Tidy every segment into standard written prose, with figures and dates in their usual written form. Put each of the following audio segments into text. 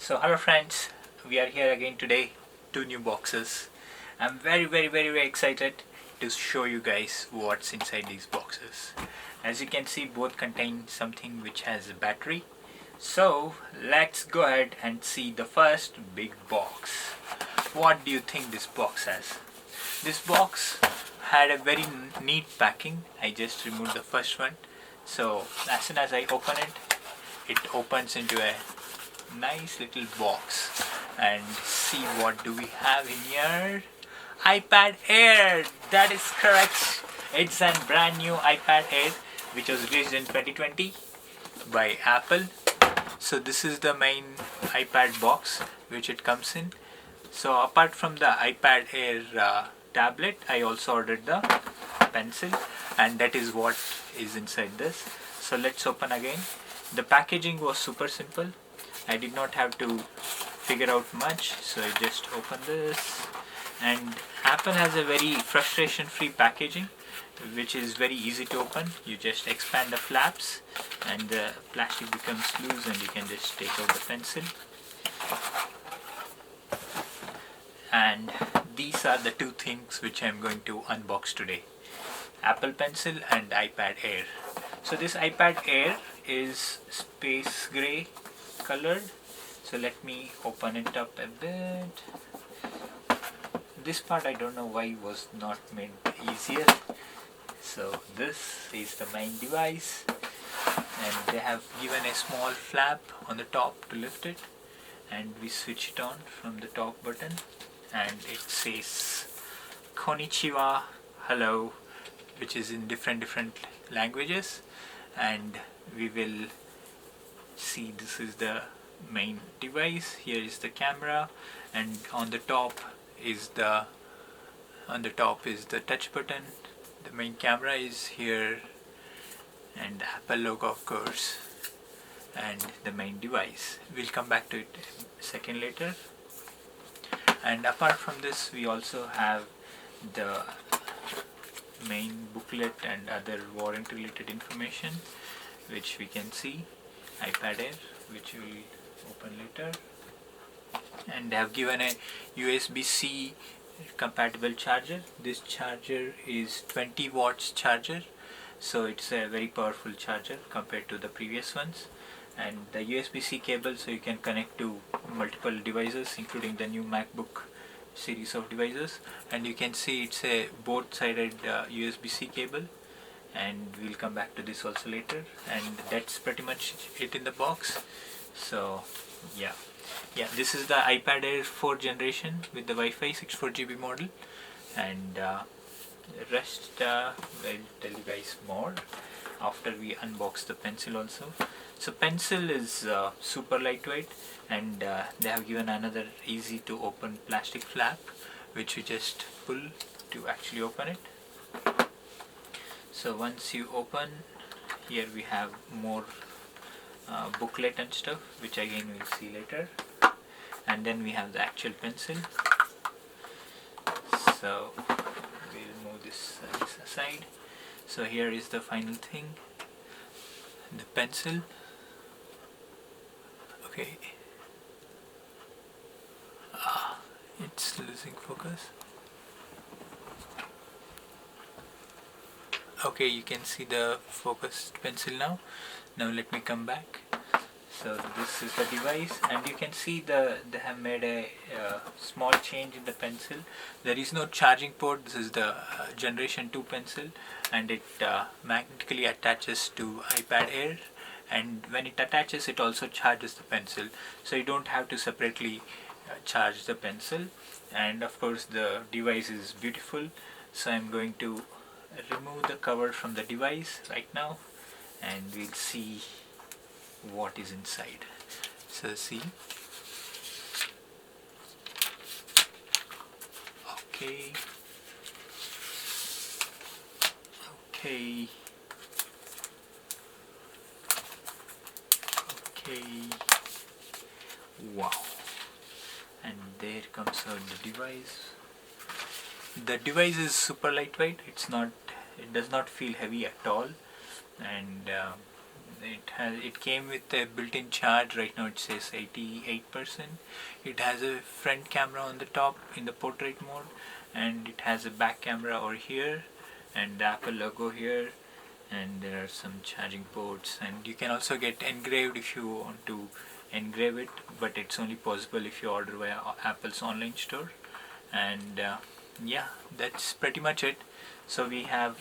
So hello friends, we are here again today, two new boxes. I'm very excited to show you guys what's inside these boxes. As you can see, both contain something which has a battery. So let's go ahead and see the first big box. What do you think this box has? This box had a very neat packing. I just removed the first one. So as soon as I open it, it opens into a nice little box. And see, what do we have in here? iPad Air. That is correct. It's a brand new iPad Air which was released in 2020 by Apple. So this is the main iPad box which it comes in. So apart from the iPad Air tablet, I also ordered the pencil, and that is what is inside this. So let's open again. The packaging was super simple. I did not have to figure out much, so I just opened this. And Apple has a very frustration free packaging which is very easy to open. You just expand the flaps and the plastic becomes loose and you can just take out the pencil. And these are the two things which I am going to unbox today: Apple Pencil and iPad Air. So this iPad Air is space gray colored. So let me open it up a bit. This part I don't know why was not made easier. So this is the main device, and they have given a small flap on the top to lift it, and we switch it on from the top button, and it says Konnichiwa, hello, which is in different languages. And we will see, this is the main device. Here is the camera, and on the top is the touch button. The main camera is here, and the Apple logo of course, and the main device. We'll come back to it a second later. And apart from this, we also have the main booklet and other warranty related information which we can see. iPad Air, which we'll open later, and they have given a USB-C compatible charger. This charger is 20 watts charger, so it's a very powerful charger compared to the previous ones. And the USB-C cable, so you can connect to multiple devices including the new MacBook series of devices. And you can see it's a both-sided USB-C cable, and we'll come back to this also later. And that's pretty much it in the box. So yeah, this is the iPad Air 4th generation with the Wi-Fi 64GB model, and the rest I'll tell you guys more after we unbox the pencil also. So pencil is super lightweight, and they have given another easy to open plastic flap which you just pull to actually open it. So once you open, here we have more booklet and stuff, which again we'll see later. And then we have the actual pencil. So we'll move this aside. So here is the final thing, the pencil. Okay, it's losing focus. Okay, you can see the focused pencil now. Now let me come back. So this is the device, and you can see they have made a small change in the pencil. There is no charging port. This is the generation 2 pencil, and it magnetically attaches to iPad Air, and when it attaches it also charges the pencil, so you don't have to separately charge the pencil. And of course the device is beautiful, so I'm going to remove the cover from the device right now, and we'll see what is inside. So see, okay, wow, and there comes out the device. The device is super lightweight. It does not feel heavy at all, and it came with a built-in charge. Right now it says 88%. It has a front camera on the top in the portrait mode, and it has a back camera over here, and the Apple logo here, and there are some charging ports, and you can also get engraved if you want to engrave it, but it's only possible if you order via Apple's online store. And yeah, that's pretty much it. So we have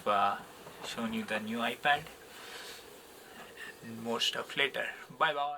shown you the new iPad, and more stuff later. Bye bye.